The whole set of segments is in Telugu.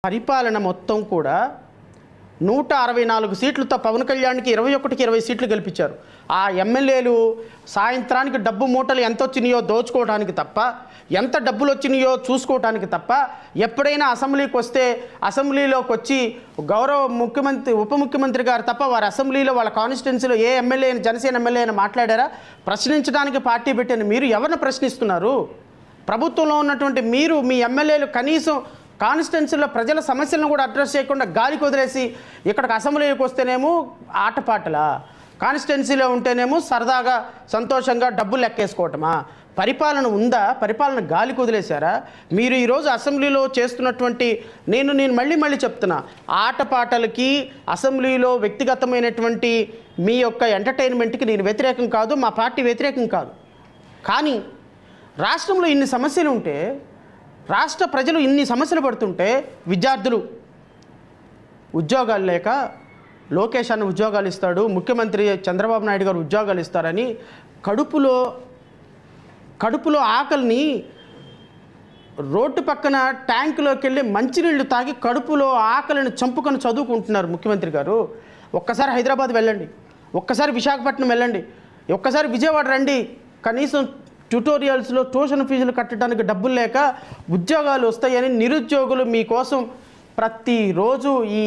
పరిపాలన మొత్తం కూడా 164 సీట్లతో పవన్ కళ్యాణ్కి 21కి 20 సీట్లు గెలిపించారు. ఆ ఎమ్మెల్యేలు సాయంత్రానికి డబ్బు మూటలు ఎంత వచ్చినాయో దోచుకోవడానికి తప్ప, ఎంత డబ్బులు వచ్చినాయో చూసుకోవడానికి తప్ప, ఎప్పుడైనా అసెంబ్లీకి వస్తే అసెంబ్లీలోకి వచ్చి గౌరవ ముఖ్యమంత్రి ఉప ముఖ్యమంత్రి గారు తప్ప వారి అసెంబ్లీలో వాళ్ళ కాన్స్టిట్యున్సీలో ఏ ఎమ్మెల్యే జనసేన ఎమ్మెల్యే అయినా మాట్లాడారా? ప్రశ్నించడానికి పార్టీ పెట్టిన మీరు ఎవరిని ప్రశ్నిస్తున్నారు? ప్రభుత్వంలో ఉన్నటువంటి మీరు మీ ఎమ్మెల్యేలు కనీసం కాన్స్టిట్యున్సీలో ప్రజల సమస్యలను కూడా అడ్రస్ చేయకుండా గాలికి వదిలేసి ఇక్కడికి అసెంబ్లీకి వస్తేనేమో ఆటపాటలా, కాన్స్టిట్యున్సీలో ఉంటేనేమో సరదాగా సంతోషంగా డబ్బులు లెక్కేసుకోవటమా? పరిపాలన ఉందా? పరిపాలన గాలికి వదిలేశారా? మీరు ఈరోజు అసెంబ్లీలో చేస్తున్నటువంటి నేను మళ్ళీ చెప్తున్నా, ఆటపాటలకి అసెంబ్లీలో వ్యక్తిగతమైనటువంటి మీ యొక్క ఎంటర్టైన్మెంట్కి నేను వ్యతిరేకం కాదు, మా పార్టీ వ్యతిరేకం కాదు. కానీ రాష్ట్రంలో ఇన్ని సమస్యలు ఉంటే, రాష్ట్ర ప్రజలు ఇన్ని సమస్యలు పడుతుంటే, విద్యార్థులు ఉద్యోగాలు లేక లోకేష్ అన్న ఉద్యోగాలు ఇస్తాడు, ముఖ్యమంత్రి చంద్రబాబు నాయుడు గారు ఉద్యోగాలు ఇస్తారని కడుపులో ఆకలిని రోడ్డు పక్కన ట్యాంకులోకి వెళ్ళి మంచినీళ్ళు తాగి కడుపులో ఆకలిని చంపుకొని చదువుకుంటున్నారు ముఖ్యమంత్రి గారు. ఒక్కసారి హైదరాబాద్ వెళ్ళండి, ఒక్కసారి విశాఖపట్నం వెళ్ళండి, ఒక్కసారి విజయవాడ రండి. కనీసం ట్యూటోరియల్స్లో ట్యూషన్ ఫీజులు కట్టడానికి డబ్బులు లేక ఉద్యోగాలు వస్తాయని నిరుద్యోగులు మీకోసం ప్రతిరోజు ఈ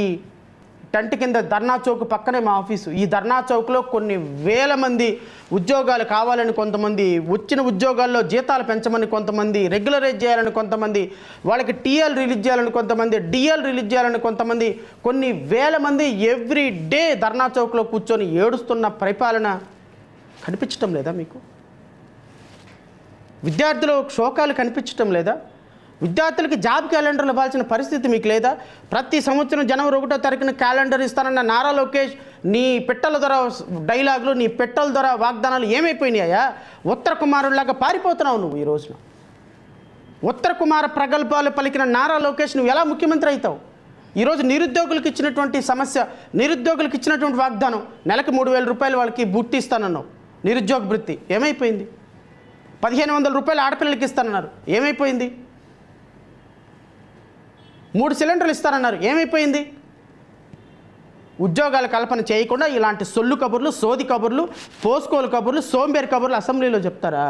టెంట్ కింద ధర్నా చౌక్ పక్కనే మా ఆఫీసు, ఈ ధర్నా చౌక్లో కొన్ని వేల మంది ఉద్యోగాలు కావాలని కొంతమంది, వచ్చిన ఉద్యోగాల్లో జీతాలు పెంచమని కొంతమంది, రెగ్యులరైజ్ చేయాలని కొంతమంది, వాళ్ళకి టీఎల్ రిలీజ్ చేయాలని కొంతమంది, డిఎల్ రిలీజ్ చేయాలని కొంతమంది, కొన్ని వేల మంది ఎవ్రీ డే ధర్నా చౌక్లో కూర్చొని ఏడుస్తున్న పరిపాలన కనిపించటం లేదా మీకు? విద్యార్థుల శోకాలు కనిపించటం లేదా? విద్యార్థులకి జాబ్ క్యాలెండర్లు ఇవ్వాల్సిన పరిస్థితి మీకు లేదా? ప్రతి సంవత్సరం జనవరి 1వ తారీఖున క్యాలెండర్ ఇస్తానన్న నారా లోకేష్ నీ పెట్టల ద్వారా డైలాగులు, నీ పెట్టల ద్వారా వాగ్దానాలు ఏమైపోయినాయా? ఉత్తర కుమారులాగా పారిపోతున్నావు నువ్వు. ఈ రోజున ఉత్తర కుమార ప్రగల్భాలు పలికిన నారా లోకేష్ నువ్వు ఎలా ముఖ్యమంత్రి అవుతావు? ఈరోజు నిరుద్యోగులకు ఇచ్చినటువంటి సమస్య, నిరుద్యోగులకు ఇచ్చినటువంటి వాగ్దానం, నెలకు 3,000 రూపాయలు వాళ్ళకి బుట్టి ఇస్తానన్నావు, నిరుద్యోగ వృత్తి ఏమైపోయింది? 1,500 రూపాయలు ఆడపిల్లలకి ఇస్తానన్నారు, ఏమైపోయింది? 3 సిలిండర్లు ఇస్తానన్నారు, ఏమైపోయింది? ఉద్యోగాల కల్పన చేయకుండా ఇలాంటి సొల్లు కబుర్లు, సోది కబుర్లు, పోస్కోలు కబుర్లు, సోంబేరు కబుర్లు అసెంబ్లీలో చెప్తారా?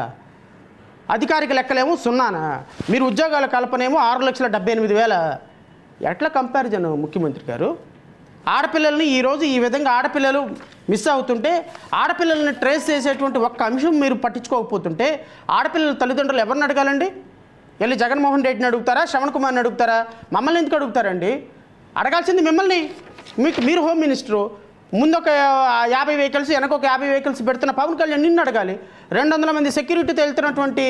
అధికారిక లెక్కలేమో 0నా, మీరు ఉద్యోగాల కల్పనేమో 6,78,000. ఎట్లా కంపారిజన్ ముఖ్యమంత్రి గారు? ఆడపిల్లల్ని ఈరోజు ఈ విధంగా ఆడపిల్లలు మిస్ అవుతుంటే, ఆడపిల్లల్ని ట్రేస్ చేసేటువంటి ఒక్క అంశం మీరు పట్టించుకోకపోతుంటే, ఆడపిల్లల తల్లిదండ్రులు ఎవరిని అడగాలండి? వెళ్ళి జగన్మోహన్ రెడ్డిని అడుగుతారా? శ్రవణ్ కుమార్ని అడుగుతారా? మమ్మల్ని ఎందుకు అడుగుతారండి? అడగాల్సింది మిమ్మల్ని. మీరు హోమ్ మినిస్టరు, ముందు ఒక 50 వెహికల్స్, వెనక ఒక 50 వెహికల్స్ పెడుతున్న పవన్ కళ్యాణ్ నిన్ను అడగాలి. 200 మంది సెక్యూరిటీతో వెళ్తున్నటువంటి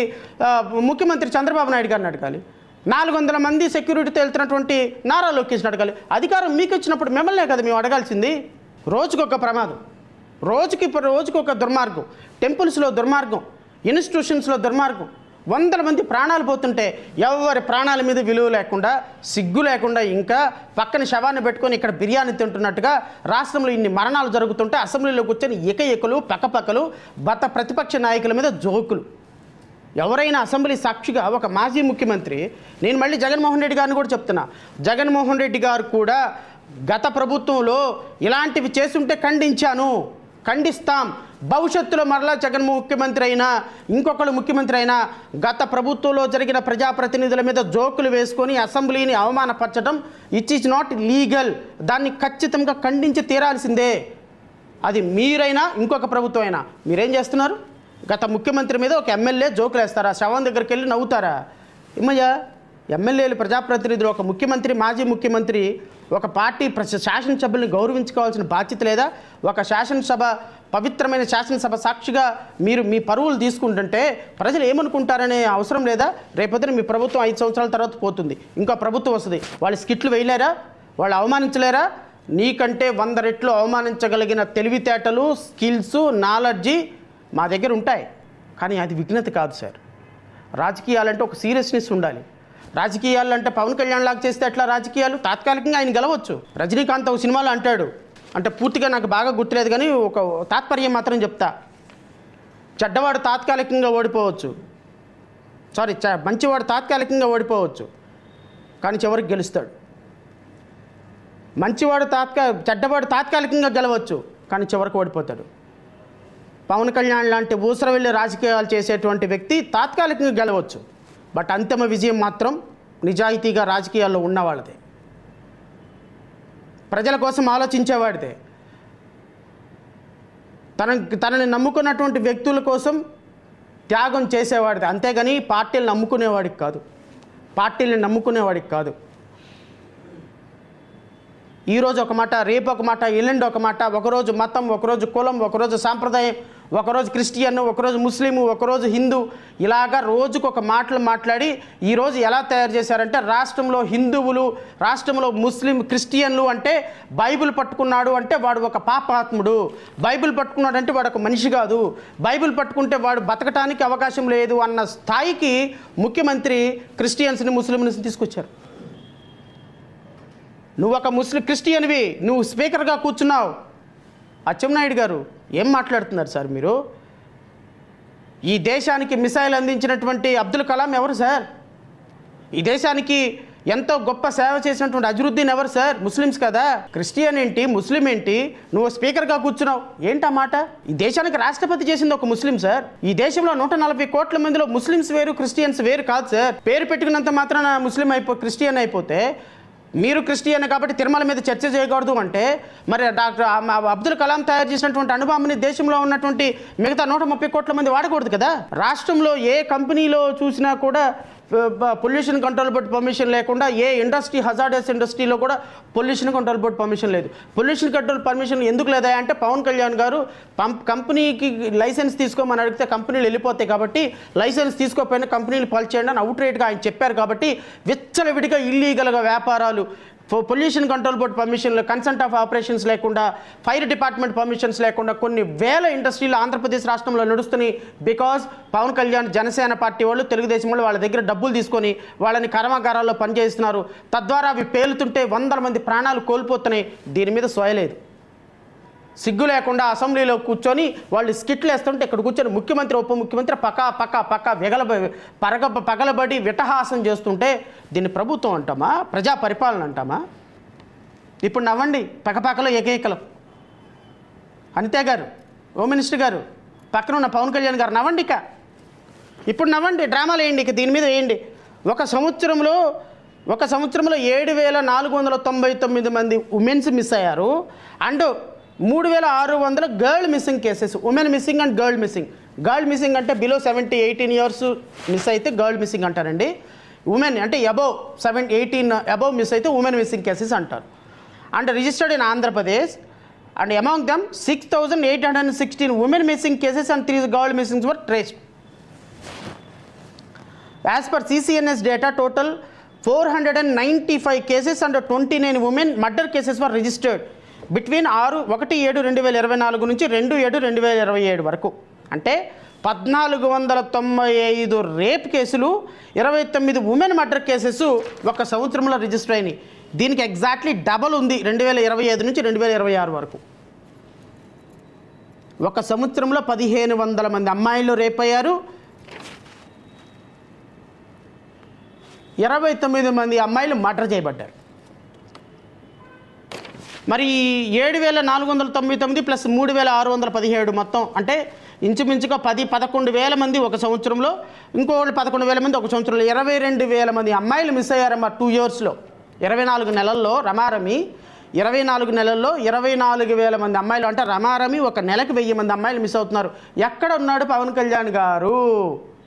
ముఖ్యమంత్రి చంద్రబాబు నాయుడు గారిని అడగాలి. 400 మంది సెక్యూరిటీతో వెళ్తున్నటువంటి నారా లోకేష్ని అడగాలి. అధికారం మీకు ఇచ్చినప్పుడు మిమ్మల్నే కదా మేము అడగాల్సింది. రోజుకొక ప్రమాదం, రోజుకొక దుర్మార్గం, టెంపుల్స్లో దుర్మార్గం, ఇన్స్టిట్యూషన్స్లో దుర్మార్గం, 100 మంది ప్రాణాలు పోతుంటే ఎవరి ప్రాణాల మీద విలువ లేకుండా, సిగ్గు లేకుండా, ఇంకా పక్కన శవాన్ని పెట్టుకొని ఇక్కడ బిర్యానీ తింటున్నట్టుగా రాష్ట్రంలో ఇన్ని మరణాలు జరుగుతుంటే అసెంబ్లీలో కూర్చొని ఏకలు పక్కపక్కలు ప్రతిపక్ష నాయకుల మీద జోకులు. ఎవరైనా అసెంబ్లీ సాక్షిగా ఒక మాజీ ముఖ్యమంత్రి, నేను మళ్ళీ జగన్మోహన్ రెడ్డి గారిని కూడా చెప్తున్నా, జగన్మోహన్ రెడ్డి గారు కూడా గత ప్రభుత్వంలో ఇలాంటివి చేస్తుంటే ఖండిస్తాం. భవిష్యత్తులో మరలా జగన్ ముఖ్యమంత్రి అయినా, ఇంకొకళ్ళు ముఖ్యమంత్రి అయినా, గత ప్రభుత్వంలో జరిగిన ప్రజాప్రతినిధుల మీద జోకులు వేసుకొని అసెంబ్లీని అవమానపరచడం ఇట్స్ నాట్ లీగల్. దాన్ని ఖచ్చితంగా ఖండించి తీరాల్సిందే. అది మీరైనా ఇంకొక ప్రభుత్వం అయినా. మీరేం చేస్తున్నారు? గత ముఖ్యమంత్రి మీద ఒక ఎమ్మెల్యే జోకులు వేస్తారా? శవం దగ్గరికి వెళ్ళి నవ్వుతారా? ఏమయ్యా, ఎమ్మెల్యేలు, ప్రజాప్రతినిధులు, ఒక ముఖ్యమంత్రి, మాజీ ముఖ్యమంత్రి, ఒక పార్టీ శాసనసభ్యుల్ని గౌరవించుకోవాల్సిన బాధ్యత లేదా? ఒక శాసనసభ, పవిత్రమైన శాసనసభ సాక్షిగా మీరు మీ పరువులు తీసుకుంటుంటే ప్రజలు ఏమనుకుంటారనే అవసరం లేదా? రేపొద్దున మీ ప్రభుత్వం 5 సంవత్సరాల తర్వాత పోతుంది, ఇంకో ప్రభుత్వం వస్తుంది, వాళ్ళు స్కిట్లు వేయలేరా? వాళ్ళు అవమానించలేరా? నీకంటే 100 రెట్లు అవమానించగలిగిన తెలివితేటలు, స్కిల్స్, నాలెడ్జి మా దగ్గర ఉంటాయి. కానీ అది విఘ్నత కాదు సార్. రాజకీయాలంటే ఒక సీరియస్నెస్ ఉండాలి. రాజకీయాలంటే పవన్ కళ్యాణ్ లాగా చేస్తే ఎట్లా? రాజకీయాలు తాత్కాలికంగా ఆయన గెలవచ్చు. రజనీకాంత్ ఒక సినిమాలో అంటాడు, అంటే పూర్తిగా నాకు బాగా గుర్తులేదు కానీ ఒక తాత్పర్యం మాత్రం చెప్తా, చెడ్డవాడు తాత్కాలికంగా ఓడిపోవచ్చు, మంచివాడు తాత్కాలికంగా ఓడిపోవచ్చు, కానీ చివరికి గెలుస్తాడు. మంచివాడు చెడ్డవాడు తాత్కాలికంగా గెలవచ్చు, కానీ చివరికి ఓడిపోతాడు. పవన్ కళ్యాణ్ లాంటి ఊసర వెళ్ళి రాజకీయాలు చేసేటువంటి వ్యక్తి తాత్కాలికంగా గెలవచ్చు, బట్ అంతిమ విజయం మాత్రం నిజాయితీగా రాజకీయాల్లో ఉన్నవాళ్ళదే, ప్రజల కోసం ఆలోచించేవాడిదే, తనని నమ్ముకున్నటువంటి వ్యక్తుల కోసం త్యాగం చేసేవాడిది. అంతేగాని పార్టీలను నమ్ముకునేవాడికి కాదు. ఈరోజు ఒక మాట, రేపు ఒక మాట, ఎల్లుండి ఒక మాట, ఒకరోజు మతం, ఒకరోజు కులం, ఒకరోజు సాంప్రదాయం, ఒకరోజు క్రిస్టియన్, ఒకరోజు ముస్లిము, ఒకరోజు హిందూ, ఇలాగా రోజుకు ఒక మాటలు మాట్లాడి ఈరోజు ఎలా తయారు చేశారంటే రాష్ట్రంలో హిందువులు, రాష్ట్రంలో ముస్లిం క్రిస్టియన్లు అంటే బైబిల్ పట్టుకున్నాడు అంటే వాడు ఒక పాపాత్ముడు, బైబిల్ పట్టుకున్నాడు అంటే వాడు ఒక మనిషి కాదు, బైబిల్ పట్టుకుంటే వాడు బతకటానికి అవకాశం లేదు అన్న స్థాయికి ముఖ్యమంత్రి క్రిస్టియన్స్ని ముస్లింని తీసుకొచ్చారు. నువ్వు ఒక క్రిస్టియన్వి, నువ్వు స్పీకర్గా కూర్చున్నావు. అచ్చెన్నాయుడు గారు ఏం మాట్లాడుతున్నారు సార్ మీరు? ఈ దేశానికి మిసైల్ అందించినటువంటి అబ్దుల్ కలాం ఎవరు సార్? ఈ దేశానికి ఎంతో గొప్ప సేవ చేసినటువంటి అజరుద్దీన్ ఎవరు సార్? ముస్లిమ్స్ కదా. క్రిస్టియన్ ఏంటి, ముస్లిం ఏంటి, నువ్వు స్పీకర్గా కూర్చున్నావు ఏంటా మాట? ఈ దేశానికి రాష్ట్రపతి చేసింది ఒక ముస్లిం సార్. ఈ దేశంలో 140 కోట్ల మందిలో ముస్లిమ్స్ వేరు, క్రిస్టియన్స్ వేరు కాదు సార్. పేరు పెట్టుకున్నంత మాత్రాన క్రిస్టియన్ అయిపోతే, మీరు క్రిస్టియన్ కాబట్టి తిరుమల మీద చర్చ చేయకూడదు అంటే, మరి డాక్టర్ అబ్దుల్ కలాం తయారు చేసినటువంటి అణుబాంబుని దేశంలో ఉన్నటువంటి మిగతా 130 కోట్ల మంది వాడకూడదు కదా. రాష్ట్రంలో ఏ కంపెనీలో చూసినా కూడా పొల్యూషన్ కంట్రోల్ బోర్డు పర్మిషన్ లేకుండా, ఏ ఇండస్ట్రీ హజార్డస్ ఇండస్ట్రీలో కూడా పొల్యూషన్ కంట్రోల్ బోర్డు పర్మిషన్ లేదు. పొల్యూషన్ కంట్రోల్ పర్మిషన్ ఎందుకు లేదా అంటే పవన్ కళ్యాణ్ గారు కంపెనీకి లైసెన్స్ తీసుకోమని అడిగితే కంపెనీలు వెళ్ళిపోతాయి కాబట్టి లైసెన్స్ తీసుకోకపోయినా కంపెనీలు పనిచేయండి అని అవుట్ రైట్గా ఆయన చెప్పారు కాబట్టి విచ్చలవిడిగా ఇల్లీగల్గా వ్యాపారాలు, పొల్యూషన్ కంట్రోల్ బోర్డు పర్మిషన్లు, కన్సెంట్ ఆఫ్ ఆపరేషన్స్ లేకుండా, ఫైర్ డిపార్ట్మెంట్ పర్మిషన్స్ లేకుండా కొన్ని వేల ఇండస్ట్రీలు ఆంధ్రప్రదేశ్ రాష్ట్రంలో నడుస్తున్నాయి. బికాజ్ పవన్ కళ్యాణ్, జనసేన పార్టీ వాళ్ళు, తెలుగుదేశం వాళ్ళు వాళ్ళ దగ్గర డబ్బులు తీసుకొని వాళ్ళని కర్మాగారాల్లో పనిచేస్తున్నారు. తద్వారా అవి పేలుతుంటే వందల మంది ప్రాణాలు కోల్పోతున్నాయి. దీని మీద సోయలేదు. సిగ్గు లేకుండా అసెంబ్లీలో కూర్చొని వాళ్ళు స్కిట్లు వేస్తుంటే ఇక్కడ కూర్చొని ముఖ్యమంత్రి, ఉప ముఖ్యమంత్రి పగలబడి విటహాసం చేస్తుంటే దీన్ని ప్రభుత్వం అంటామా, ప్రజా పరిపాలన అంటామా? ఇప్పుడు నవ్వండి, పక్కపక్కలో ఏకైకలం. అనిత గారు, హోమ్ మినిస్టర్ గారు, పక్కన ఉన్న పవన్ కళ్యాణ్ గారు నవ్వండి. ఇప్పుడు నవ్వండి, డ్రామాలు వేయండి, దీని మీద వేయండి. ఒక సంవత్సరంలో 7,499 మంది ఉమెన్స్ మిస్ అయ్యారు. And 3,600 girl missing cases. Women missing and girl missing. Girl missing అంటే బిలో 18 ఇయర్స్ మిస్ అయితే గర్ల్ మిస్సింగ్ అంటారండి. ఉమెన్ అంటే అబౌవ్ 18 మిస్ అయితే ఉమెన్ మిస్సింగ్ కేసెస్ అంటారు. And registered in Andhra Pradesh and among them 6,816 women missing cases and 3 girl missings were traced. As per CCNS data, total 495 cases and 29 women murder cases were registered between 6/1/7/2024 నుంచి 2/7/2027 వరకు. అంటే 1,495 రేప్ కేసులు, 29 ఉమెన్ మర్డర్ కేసెస్ ఒక సంవత్సరంలో రిజిస్టర్ అయినాయి. దీనికి ఎగ్జాక్ట్లీ డబల్ ఉంది 2025 నుంచి 2026 వరకు. ఒక సంవత్సరంలో 1,500 మంది అమ్మాయిలు రేప్ అయ్యారు, 29 మంది అమ్మాయిలు మర్డర్ చేయబడ్డారు. మరి 7,499 ప్లస్ 3,617 మొత్తం అంటే ఇంచుమించుగా 10-11 మంది ఒక సంవత్సరంలో, ఇంకోళ్ళు 11,000 మంది ఒక సంవత్సరంలో, 22,000 మంది అమ్మాయిలు మిస్ అయ్యారమ్మా 2 ఇయర్స్లో. 24 నెలల్లో రమారమి, 24 నెలల్లో 24,000 మంది అమ్మాయిలు. అంటే రమారమి ఒక నెలకు 1,000 మంది అమ్మాయిలు మిస్ అవుతున్నారు. ఎక్కడ ఉన్నాడు పవన్ కళ్యాణ్ గారు?